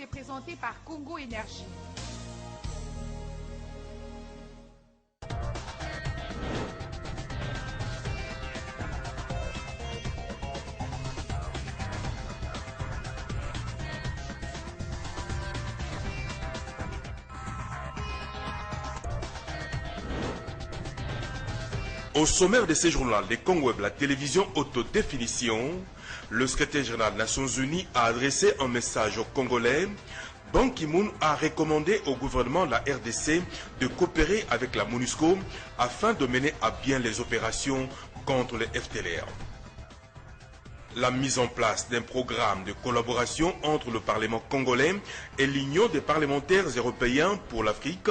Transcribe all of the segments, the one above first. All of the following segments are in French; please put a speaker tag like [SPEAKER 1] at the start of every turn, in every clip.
[SPEAKER 1] RDC présenté par Congo Énergie.
[SPEAKER 2] Au sommaire de ces journaux des Congo Web, la télévision Autodéfinition, le secrétaire général des Nations Unies a adressé un message aux Congolais. Ban Ki-moon a recommandé au gouvernement de la RDC de coopérer avec la MONUSCO afin de mener à bien les opérations contre les FDLR. La mise en place d'un programme de collaboration entre le Parlement congolais et l'Union des parlementaires européens pour l'Afrique,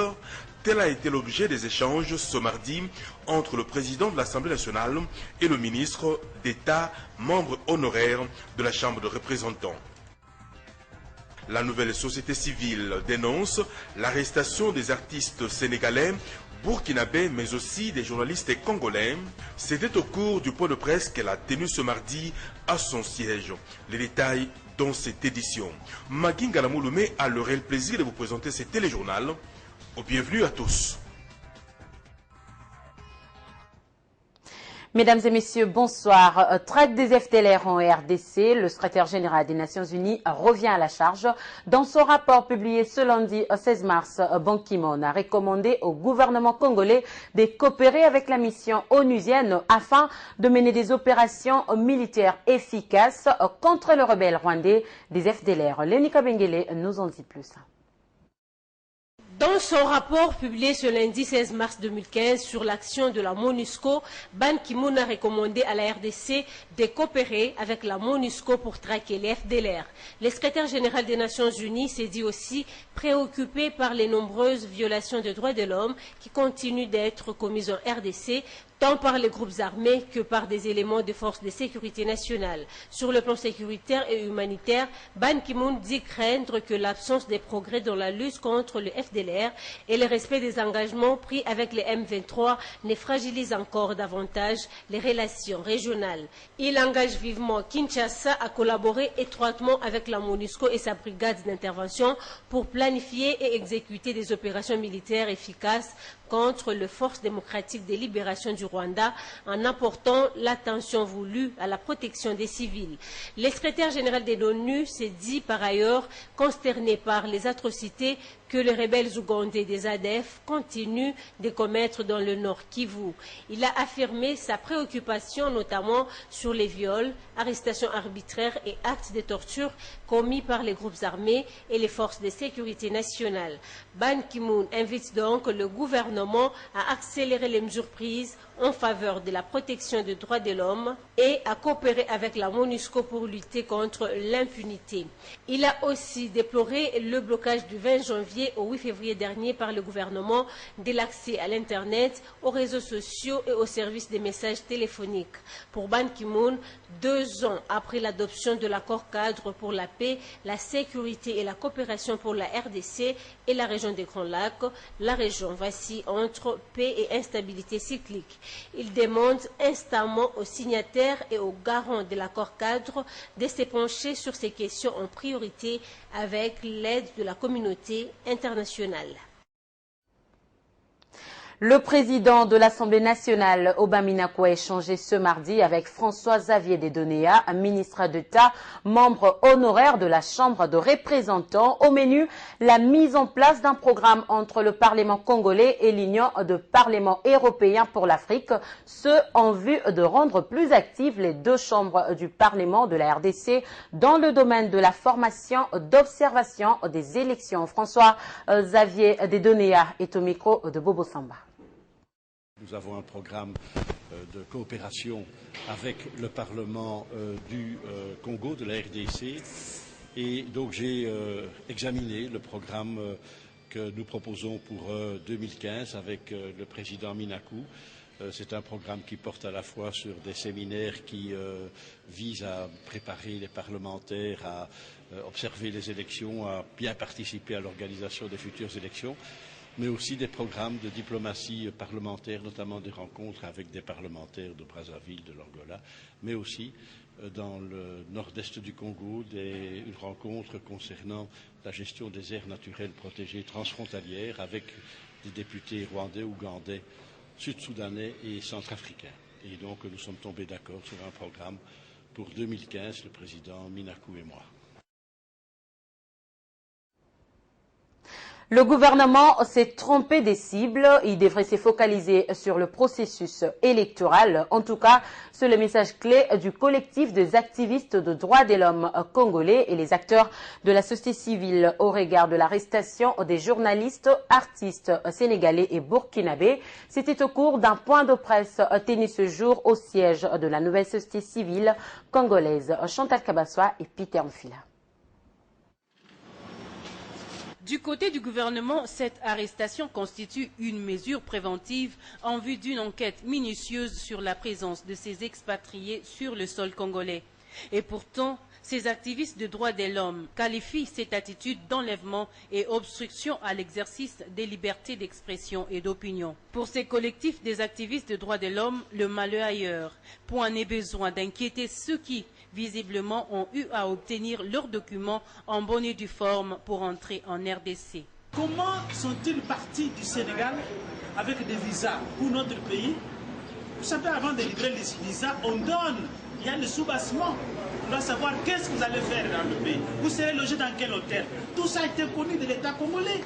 [SPEAKER 2] tel a été l'objet des échanges ce mardi entre le président de l'Assemblée nationale et le ministre d'État, membre honoraire de la Chambre de représentants. La nouvelle société civile dénonce l'arrestation des artistes sénégalais, burkinabés, mais aussi des journalistes congolais. C'était au cours du point de presse qu'elle a tenu ce mardi à son siège. Les détails dans cette édition. Maginga Lamouloumé a le réel plaisir de vous présenter ce téléjournal. Bienvenue à tous.
[SPEAKER 3] Mesdames et messieurs, bonsoir. Traite des FDLR en RDC, le secrétaire général des Nations Unies revient à la charge. Dans son rapport publié ce lundi 16 mars, Ban Ki-moon a recommandé au gouvernement congolais de coopérer avec la mission onusienne afin de mener des opérations militaires efficaces contre le rebelle rwandais des FDLR. Léni Kabengele nous en dit plus.
[SPEAKER 4] Dans son rapport publié ce lundi 16 mars 2015 sur l'action de la MONUSCO, Ban Ki-moon a recommandé à la RDC de coopérer avec la MONUSCO pour traquer les FDLR. Le secrétaire général des Nations Unies s'est dit aussi préoccupé par les nombreuses violations des droits de l'homme qui continuent d'être commises en RDC, tant par les groupes armés que par des éléments de forces de sécurité nationale. Sur le plan sécuritaire et humanitaire, Ban Ki-moon dit craindre que l'absence des progrès dans la lutte contre le FDLR et le respect des engagements pris avec les M23 ne fragilise encore davantage les relations régionales. Il engage vivement Kinshasa à collaborer étroitement avec la MONUSCO et sa brigade d'intervention pour planifier et exécuter des opérations militaires efficaces contre les forces démocratiques de libération du Rwanda en apportant l'attention voulue à la protection des civils. Le secrétaire général des l'ONU s'est dit par ailleurs consterné par les atrocités que les rebelles ougandais des ADF continuent de commettre dans le Nord Kivu. Il a affirmé sa préoccupation notamment sur les viols, arrestations arbitraires et actes de torture commis par les groupes armés et les forces de sécurité nationale. Ban Ki-moon invite donc le gouvernement à accélérer les mesures prises en faveur de la protection des droits de l'homme et à coopérer avec la MONUSCO pour lutter contre l'impunité. Il a aussi déploré le blocage du 20 janvier au 8 février dernier par le gouvernement de l'accès à l'Internet, aux réseaux sociaux et aux services de messages téléphoniques. Pour Ban Ki-moon, 2 ans après l'adoption de l'accord cadre pour la paix, la sécurité et la coopération pour la RDC et la région des Grands Lacs, la région vacille entre paix et instabilité cyclique. Il demande instamment aux signataires et aux garants de l'accord cadre de se pencher sur ces questions en priorité avec l'aide de la communauté internationale.
[SPEAKER 3] Le président de l'Assemblée nationale, Obaminako, a échangé ce mardi avec François-Xavier Dedonea, ministre d'État, membre honoraire de la Chambre de représentants. Au menu, la mise en place d'un programme entre le Parlement congolais et l'Union de parlements européens pour l'Afrique, ce en vue de rendre plus actives les 2 chambres du Parlement de la RDC dans le domaine de la formation d'observation des élections. François-Xavier Dedonea est au micro de Bobo Samba.
[SPEAKER 5] Nous avons un programme de coopération avec le Parlement du Congo, de la RDC, et donc j'ai examiné le programme que nous proposons pour 2015 avec le président Minaku. C'est un programme qui porte à la fois sur des séminaires qui visent à préparer les parlementaires à observer les élections, à bien participer à l'organisation des futures élections, mais aussi des programmes de diplomatie parlementaire, notamment des rencontres avec des parlementaires de Brazzaville, de l'Angola, mais aussi dans le nord-est du Congo, une rencontre concernant la gestion des aires naturelles protégées transfrontalières avec des députés rwandais, ougandais, sud-soudanais et centrafricains. Et donc nous sommes tombés d'accord sur un programme pour 2015, le président Minakou et moi.
[SPEAKER 3] Le gouvernement s'est trompé des cibles. Il devrait se focaliser sur le processus électoral. En tout cas, c'est le message clé du collectif des activistes de droits de l'homme congolais et les acteurs de la société civile au regard de l'arrestation des journalistes, artistes sénégalais et burkinabés. C'était au cours d'un point de presse tenu ce jour au siège de la nouvelle société civile congolaise. Chantal Kabaswa et Peter Mfila.
[SPEAKER 4] Du côté du gouvernement, cette arrestation constitue une mesure préventive en vue d'une enquête minutieuse sur la présence de ces expatriés sur le sol congolais. Et pourtant, ces activistes de droits de l'homme qualifient cette attitude d'enlèvement et obstruction à l'exercice des libertés d'expression et d'opinion. Pour ces collectifs des activistes de droits de l'homme, le malheur ailleurs. Point n'est besoin d'inquiéter ceux qui, visiblement, ont eu à obtenir leurs documents en bonne et due forme pour entrer en RDC.
[SPEAKER 6] Comment sont-ils partis du Sénégal avec des visas pour notre pays? Vous savez, avant de livrer les visas, on donne. Il y a le soubassement. On doit savoir qu'est-ce que vous allez faire dans le pays. Vous serez logé dans quel hôtel. Tout ça a été connu de l'État congolais.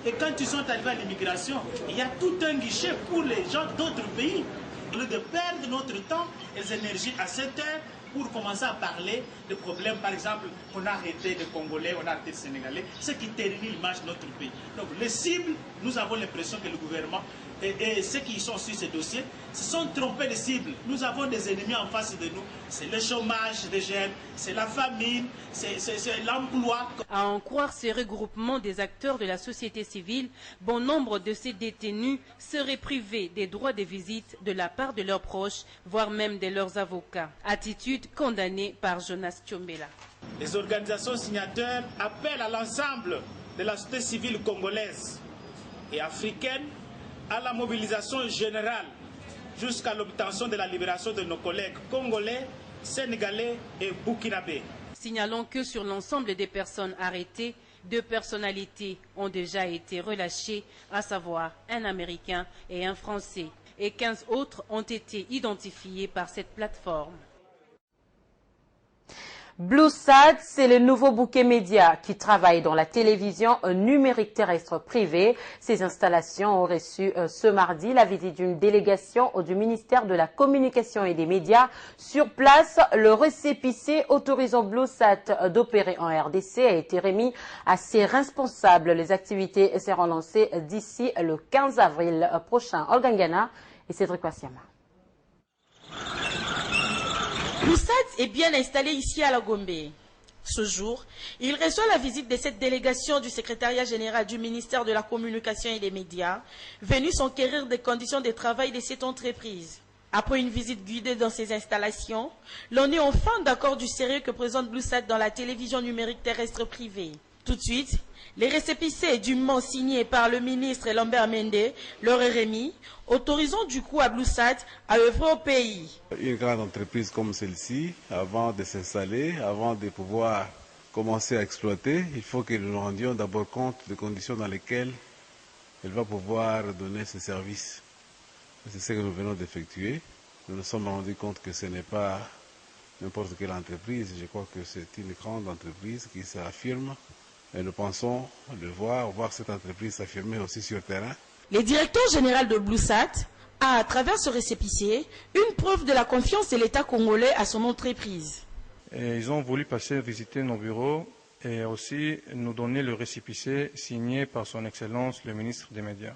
[SPEAKER 6] Et quand ils sont arrivés à l'immigration, il y a tout un guichet pour les gens d'autres pays. Au lieu de perdre notre temps et les énergies à 7 heures pour commencer à parler de problèmes, par exemple, qu'on a arrêté des Congolais, on a arrêté des Sénégalais, ce qui ternit l'image de notre pays. Donc les cibles, nous avons l'impression que le gouvernement et ceux qui sont sur ces dossiers se sont trompés de cibles. Nous avons des ennemis en face de nous. C'est le chômage des jeunes, c'est la famine, c'est l'emploi.
[SPEAKER 4] À en croire ces regroupements des acteurs de la société civile, bon nombre de ces détenus seraient privés des droits de visite de la part de leurs proches, voire même de leurs avocats. Attitude condamnée par Jonas Tchombela.
[SPEAKER 6] Les organisations signataires appellent à l'ensemble de la société civile congolaise et africaine à la mobilisation générale jusqu'à l'obtention de la libération de nos collègues congolais, sénégalais et burkinabés.
[SPEAKER 4] Signalons que sur l'ensemble des personnes arrêtées, 2 personnalités ont déjà été relâchées, à savoir un Américain et un Français, et 15 autres ont été identifiés par cette plateforme.
[SPEAKER 3] BlueSat, c'est le nouveau bouquet média qui travaille dans la télévision numérique terrestre privée. Ces installations ont reçu ce mardi la visite d'une délégation du ministère de la Communication et des Médias. Sur place, le récépissé autorisant BlueSat d'opérer en RDC a été remis à ses responsables. Les activités seront lancées d'ici le 15 avril prochain. Olga Ngana et Cédric Wassiama.
[SPEAKER 7] BlueSat est bien installé ici à la Gombe. Ce jour, il reçoit la visite de cette délégation du secrétariat général du ministère de la Communication et des Médias, venu s'enquérir des conditions de travail de cette entreprise. Après une visite guidée dans ces installations, l'on est enfin d'accord du sérieux que présente BlueSat dans la télévision numérique terrestre privée. Tout de suite, les récépissés dûment signés par le ministre Lambert Mende leur est remis, autorisant du coup à BlueSat à œuvrer au pays.
[SPEAKER 8] Une grande entreprise comme celle-ci, avant de s'installer, avant de pouvoir commencer à exploiter, il faut que nous nous rendions d'abord compte des conditions dans lesquelles elle va pouvoir donner ses services. C'est ce que nous venons d'effectuer. Nous nous sommes rendus compte que ce n'est pas n'importe quelle entreprise. Je crois que c'est une grande entreprise qui s'affirme. Et nous pensons de voir cette entreprise s'affirmer aussi sur le terrain.
[SPEAKER 7] Le directeur général de BlueSat a, à travers ce récépissé, une preuve de la confiance de l'État congolais à son entreprise.
[SPEAKER 9] Et ils ont voulu passer visiter nos bureaux et aussi nous donner le récépissé signé par son Excellence le ministre des Médias.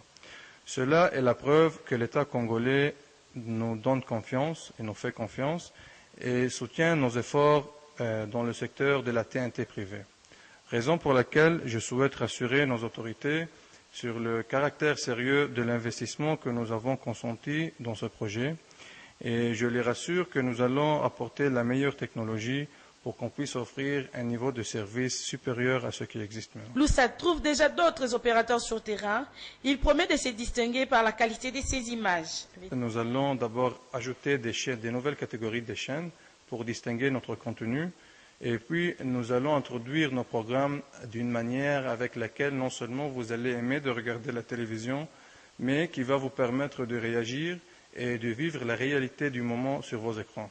[SPEAKER 9] Cela est la preuve que l'État congolais nous donne confiance et nous fait confiance et soutient nos efforts dans le secteur de la TNT privée. Raison pour laquelle je souhaite rassurer nos autorités sur le caractère sérieux de l'investissement que nous avons consenti dans ce projet et je les rassure que nous allons apporter la meilleure technologie pour qu'on puisse offrir un niveau de service supérieur à ce qui existe maintenant.
[SPEAKER 7] L'USAD trouve déjà d'autres opérateurs sur terrain. Il promet de se distinguer par la qualité de ses images.
[SPEAKER 9] Nous allons d'abord ajouter des nouvelles catégories de chaînes pour distinguer notre contenu. Et puis, nous allons introduire nos programmes d'une manière avec laquelle non seulement vous allez aimer de regarder la télévision, mais qui va vous permettre de réagir et de vivre la réalité du moment sur vos écrans.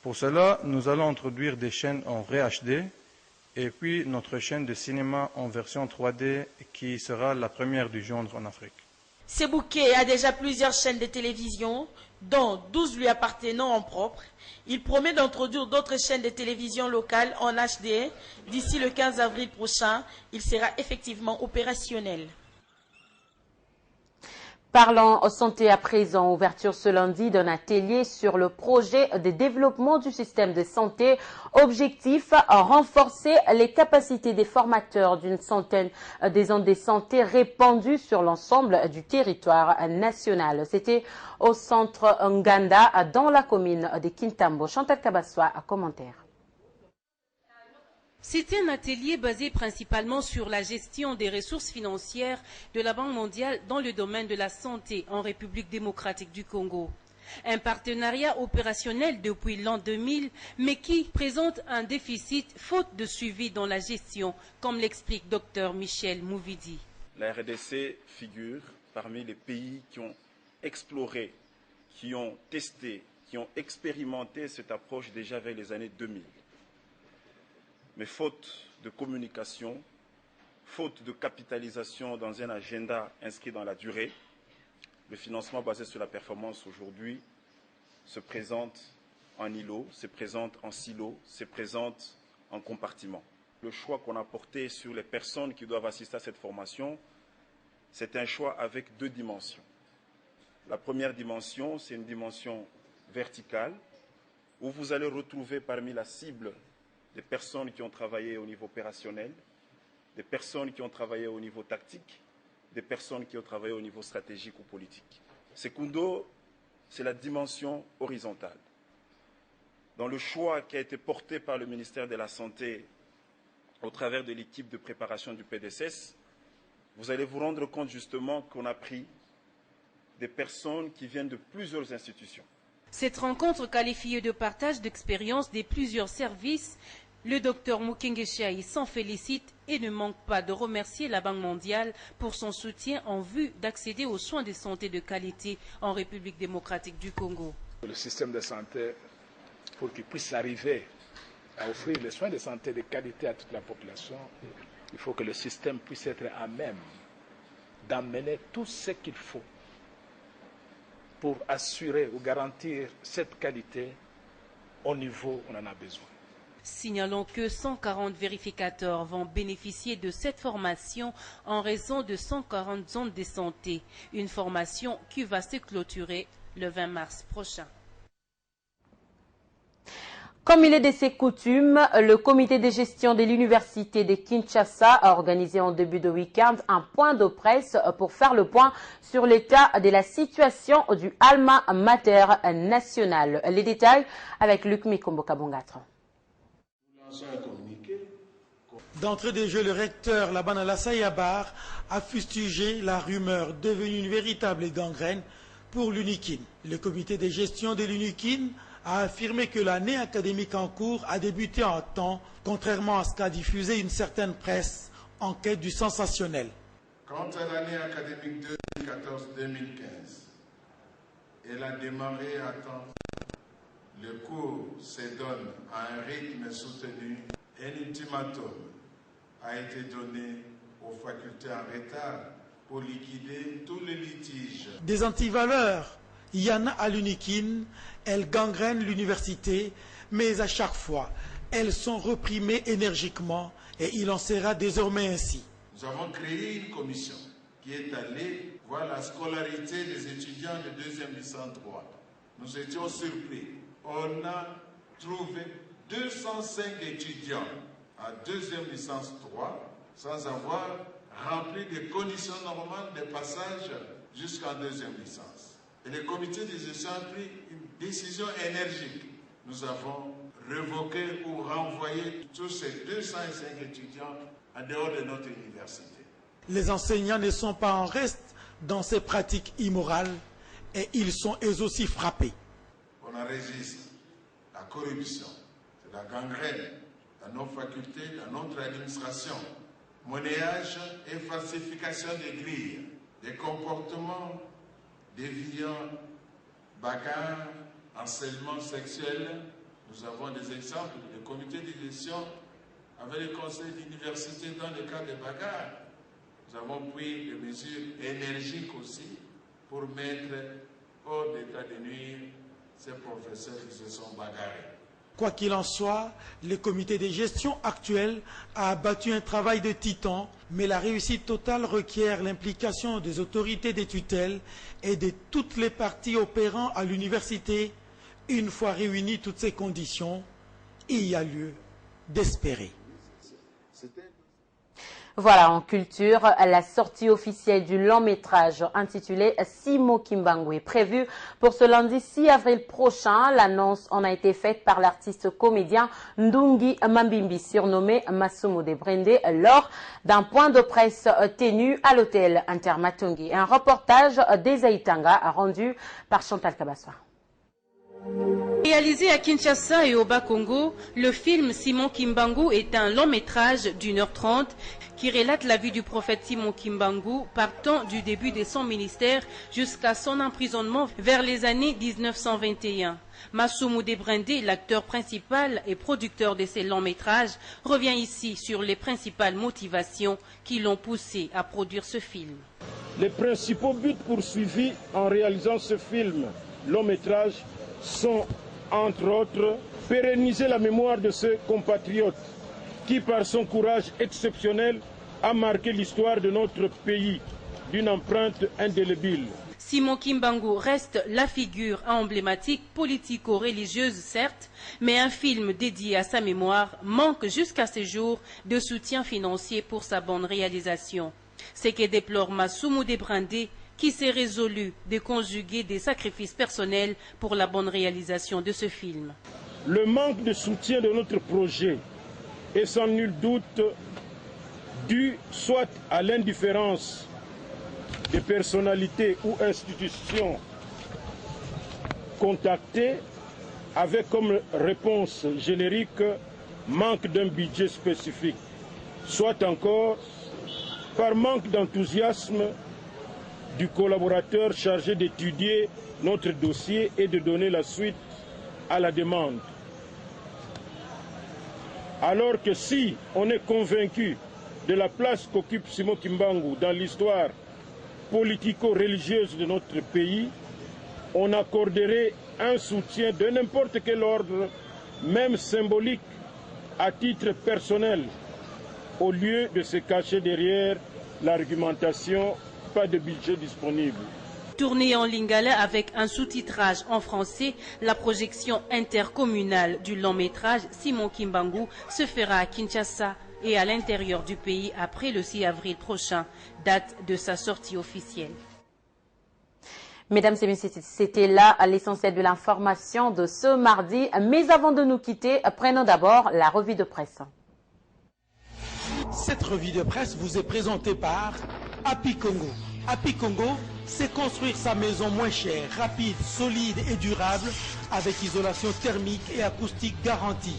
[SPEAKER 9] Pour cela, nous allons introduire des chaînes en vrai HD et puis notre chaîne de cinéma en version 3D qui sera la première du genre en Afrique.
[SPEAKER 7] Sebouké a déjà plusieurs chaînes de télévision, dont 12 lui appartenant en propre. Il promet d'introduire d'autres chaînes de télévision locales en HD. D'ici le 15 avril prochain, il sera effectivement opérationnel.
[SPEAKER 3] Parlons santé à présent, ouverture ce lundi d'un atelier sur le projet de développement du système de santé. Objectif, renforcer les capacités des formateurs d'une centaine des zones de santé répandues sur l'ensemble du territoire national. C'était au centre Nganda, dans la commune de Kintambo. Chantal Kabaswa a commentaire.
[SPEAKER 4] C'est un atelier basé principalement sur la gestion des ressources financières de la Banque mondiale dans le domaine de la santé en République démocratique du Congo. Un partenariat opérationnel depuis l'an 2000, mais qui présente un déficit faute de suivi dans la gestion, comme l'explique Dr Michel Mouvidi.
[SPEAKER 10] La RDC figure parmi les pays qui ont exploré, qui ont testé, qui ont expérimenté cette approche déjà vers les années 2000. Mais faute de communication, faute de capitalisation dans un agenda inscrit dans la durée, le financement basé sur la performance aujourd'hui se présente en îlot, se présente en silo, se présente en compartiment. Le choix qu'on a porté sur les personnes qui doivent assister à cette formation, c'est un choix avec deux dimensions. La première dimension, c'est une dimension verticale, où vous allez retrouver parmi la cible des personnes qui ont travaillé au niveau opérationnel, des personnes qui ont travaillé au niveau tactique, des personnes qui ont travaillé au niveau stratégique ou politique. Secundo, c'est la dimension horizontale. Dans le choix qui a été porté par le ministère de la Santé au travers de l'équipe de préparation du PDSS, vous allez vous rendre compte justement qu'on a pris des personnes qui viennent de plusieurs institutions.
[SPEAKER 4] Cette rencontre qualifiée de partage d'expérience des plusieurs services, le docteur Mukenge Chahi s'en félicite et ne manque pas de remercier la Banque mondiale pour son soutien en vue d'accéder aux soins de santé de qualité en République démocratique du Congo.
[SPEAKER 11] Le système de santé, pour qu'il puisse arriver à offrir les soins de santé de qualité à toute la population, il faut que le système puisse être à même d'amener tout ce qu'il faut pour assurer ou garantir cette qualité au niveau où on en a besoin.
[SPEAKER 4] Signalons que 140 vérificateurs vont bénéficier de cette formation en raison de 140 zones de santé. Une formation qui va se clôturer le 20 mars prochain.
[SPEAKER 3] Comme il est de ses coutumes, le comité de gestion de l'université de Kinshasa a organisé en début de week-end un point de presse pour faire le point sur l'état de la situation du Alma Mater national. Les détails avec Luc Mikombo Kabongatra.
[SPEAKER 12] D'entrée de jeu, le recteur Labanala Sayabar a fustigé la rumeur devenue une véritable gangrène pour l'UNIKIN. Le comité de gestion de l'UNIKIN a affirmé que l'année académique en cours a débuté en temps, contrairement à ce qu'a diffusé une certaine presse en quête du sensationnel.
[SPEAKER 13] Quant à l'année académique 2014-2015, elle a démarré à temps. Le cours se donne à un rythme soutenu. Un ultimatum a été donné aux facultés en retard pour liquider tous les litiges.
[SPEAKER 12] Des antivaleurs, il y en a à l'UNIKIN, elles gangrènent l'université, mais à chaque fois, elles sont reprimées énergiquement et il en sera désormais ainsi.
[SPEAKER 13] Nous avons créé une commission qui est allée voir la scolarité des étudiants de deuxième licence droit. Nous étions surpris. On a trouvé 205 étudiants à deuxième licence 3 sans avoir rempli les conditions normales de passage jusqu'en deuxième licence. Et le comité de gestion a pris une décision énergique nous avons révoqué ou renvoyé tous ces 205 étudiants en dehors de notre université.
[SPEAKER 12] Les enseignants ne sont pas en reste dans ces pratiques immorales et ils sont eux aussi frappés.
[SPEAKER 13] On enregistre la corruption, c'est la gangrène dans nos facultés, dans notre administration, monnayage et falsification des grilles, des comportements déviants, bagarres, harcèlement sexuel. Nous avons des exemples de comités de gestion avec les conseils d'université dans le cas des bagarres. Nous avons pris des mesures énergiques aussi pour mettre hors d'état de nuire ces professeurs qui se sont bagarrés.
[SPEAKER 12] Quoi qu'il en soit, le comité de gestion actuel a abattu un travail de titan, mais la réussite totale requiert l'implication des autorités des tutelles et de toutes les parties opérant à l'université. Une fois réunies toutes ces conditions, il y a lieu d'espérer.
[SPEAKER 3] Voilà, en culture, la sortie officielle du long métrage intitulé Simo Kimbangu est prévue pour ce lundi 6 avril prochain. L'annonce en a été faite par l'artiste comédien Ndungi Mambimbi, surnommé Masumu de Brende, lors d'un point de presse tenu à l'hôtel Intermatongi. Un reportage des Aïtanga rendu par Chantal Kabaswa.
[SPEAKER 14] Réalisé à Kinshasa et au Bas-Congo, le film Simon Kimbangu est un long métrage d'1h30 qui relate la vie du prophète Simon Kimbangu partant du début de son ministère jusqu'à son emprisonnement vers les années 1921. Masumu de Brende, l'acteur principal et producteur de ces longs métrages, revient ici sur les principales motivations qui l'ont poussé à produire ce film.
[SPEAKER 15] Les principaux buts poursuivis en réalisant ce film long métrage sont, entre autres, pérenniser la mémoire de ce compatriote qui, par son courage exceptionnel, a marqué l'histoire de notre pays d'une empreinte indélébile.
[SPEAKER 14] Simon Kimbangu reste la figure emblématique politico-religieuse, certes, mais un film dédié à sa mémoire manque jusqu'à ce jour de soutien financier pour sa bonne réalisation. Ce que déplore Masumu de Brende, qui s'est résolu de conjuguer des sacrifices personnels pour la bonne réalisation de ce film.
[SPEAKER 15] Le manque de soutien de notre projet est sans nul doute dû soit à l'indifférence des personnalités ou institutions contactées avec comme réponse générique manque d'un budget spécifique, soit encore par manque d'enthousiasme du collaborateur chargé d'étudier notre dossier et de donner la suite à la demande. Alors que si on est convaincu de la place qu'occupe Simon Kimbangu dans l'histoire politico-religieuse de notre pays, on accorderait un soutien de n'importe quel ordre, même symbolique, à titre personnel, au lieu de se cacher derrière l'argumentation « pas de budget disponible ».
[SPEAKER 14] Tourné en lingala avec un sous-titrage en français, la projection intercommunale du long métrage Simon Kimbangu se fera à Kinshasa et à l'intérieur du pays après le 6 avril prochain, date de sa sortie officielle.
[SPEAKER 3] Mesdames et messieurs, c'était là l'essentiel de l'information de ce mardi. Mais avant de nous quitter, prenons d'abord la revue de presse.
[SPEAKER 12] Cette revue de presse vous est présentée par Happy Congo. Happy Congo, c'est construire sa maison moins chère, rapide, solide et durable avec isolation thermique et acoustique garantie.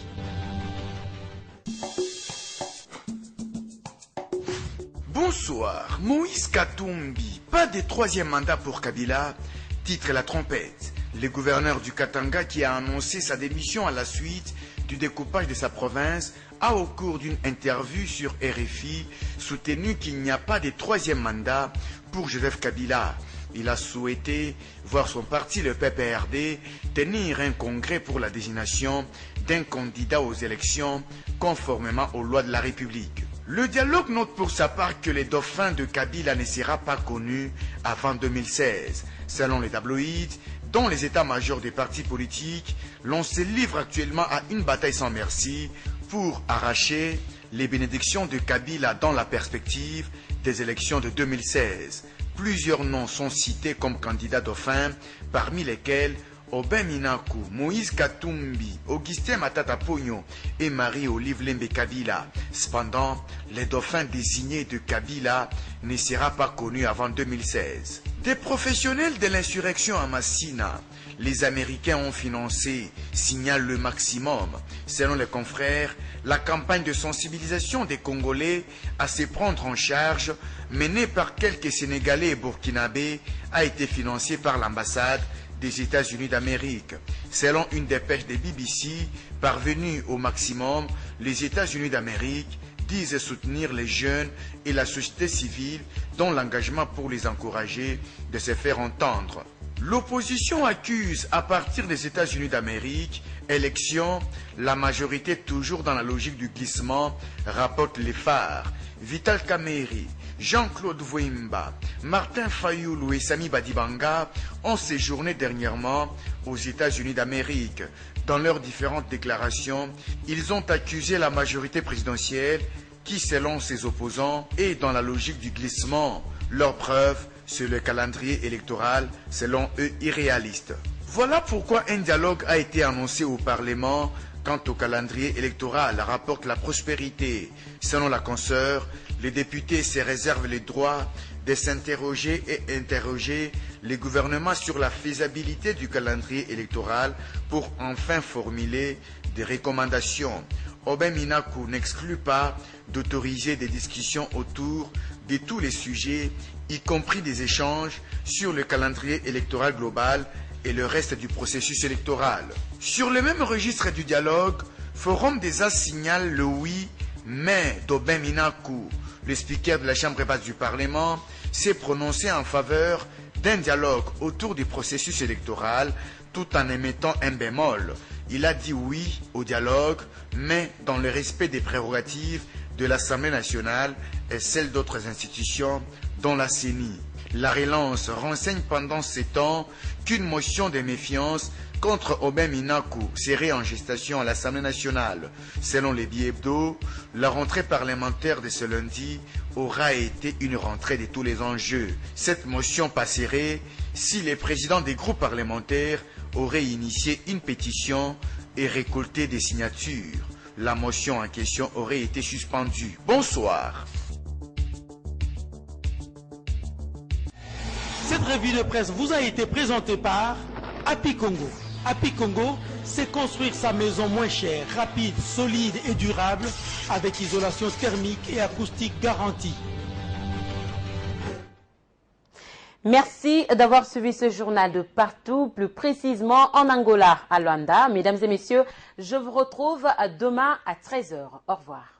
[SPEAKER 16] Bonsoir, Moïse Katumbi, pas de troisième mandat pour Kabila, titre la trompette. Le gouverneur du Katanga qui a annoncé sa démission à la suite du découpage de sa province a au cours d'une interview sur RFI soutenu qu'il n'y a pas de troisième mandat pour Joseph Kabila. Il a souhaité voir son parti, le PPRD, tenir un congrès pour la désignation d'un candidat aux élections conformément aux lois de la République. Le dialogue note pour sa part que le dauphin de Kabila ne sera pas connu avant 2016. Selon les tabloïds, dont les états-majors des partis politiques, l'on se livre actuellement à une bataille sans merci pour arracher les bénédictions de Kabila dans la perspective des élections de 2016. Plusieurs noms sont cités comme candidats dauphins, parmi lesquels Aubin Minaku, Moïse Katumbi, Augustin Matata Pogno et Marie-Olive Lembe Kabila. Cependant, les dauphins désignés de Kabila ne sera pas connu avant 2016. Des professionnels de l'insurrection à Massina, les Américains ont financé, signale le maximum. Selon les confrères, la campagne de sensibilisation des Congolais à se prendre en charge, menée par quelques Sénégalais et Burkinabés, a été financée par l'ambassade des États-Unis d'Amérique. Selon une dépêche de BBC parvenue au maximum, les États-Unis d'Amérique disent soutenir les jeunes et la société civile dans l'engagement pour les encourager de se faire entendre. L'opposition accuse à partir des États-Unis d'Amérique, élection, la majorité toujours dans la logique du glissement, rapportent les phares. Vital Kamerhe, Jean-Claude Vouimba, Martin Fayoulou et Sami Badibanga ont séjourné dernièrement aux États-Unis d'Amérique. Dans leurs différentes déclarations, ils ont accusé la majorité présidentielle qui, selon ses opposants, est dans la logique du glissement. Leur preuve, c'est le calendrier électoral, selon eux, irréaliste. Voilà pourquoi un dialogue a été annoncé au Parlement quant au calendrier électoral, rapporte La Prospérité. Selon la consoeur, les députés se réservent le droit de s'interroger et interroger les gouvernements sur la faisabilité du calendrier électoral pour enfin formuler des recommandations. Aubin Minaku n'exclut pas d'autoriser des discussions autour de tous les sujets, y compris des échanges sur le calendrier électoral global et le reste du processus électoral. Sur le même registre du dialogue, Forum des As signale le oui, mais d'Aubin Minaku. Le speaker de la Chambre basse du Parlement s'est prononcé en faveur d'un dialogue autour du processus électoral tout en émettant un bémol. Il a dit oui au dialogue, mais dans le respect des prérogatives de l'Assemblée nationale et celles d'autres institutions, dont la CENI. La relance renseigne pendant ces temps qu'une motion de méfiance contre Aubin Minaku serait en gestation à l'Assemblée nationale. Selon les billets hebdo, la rentrée parlementaire de ce lundi aura été une rentrée de tous les enjeux. Cette motion passerait si les présidents des groupes parlementaires auraient initié une pétition et récolté des signatures. La motion en question aurait été suspendue. Bonsoir.
[SPEAKER 12] Cette revue de presse vous a été présentée par Happy Congo. Happy Congo, c'est construire sa maison moins chère, rapide, solide et durable avec isolation thermique et acoustique garantie.
[SPEAKER 3] Merci d'avoir suivi ce journal de partout, plus précisément en Angola, à Luanda. Mesdames et messieurs, je vous retrouve demain à 13h. Au revoir.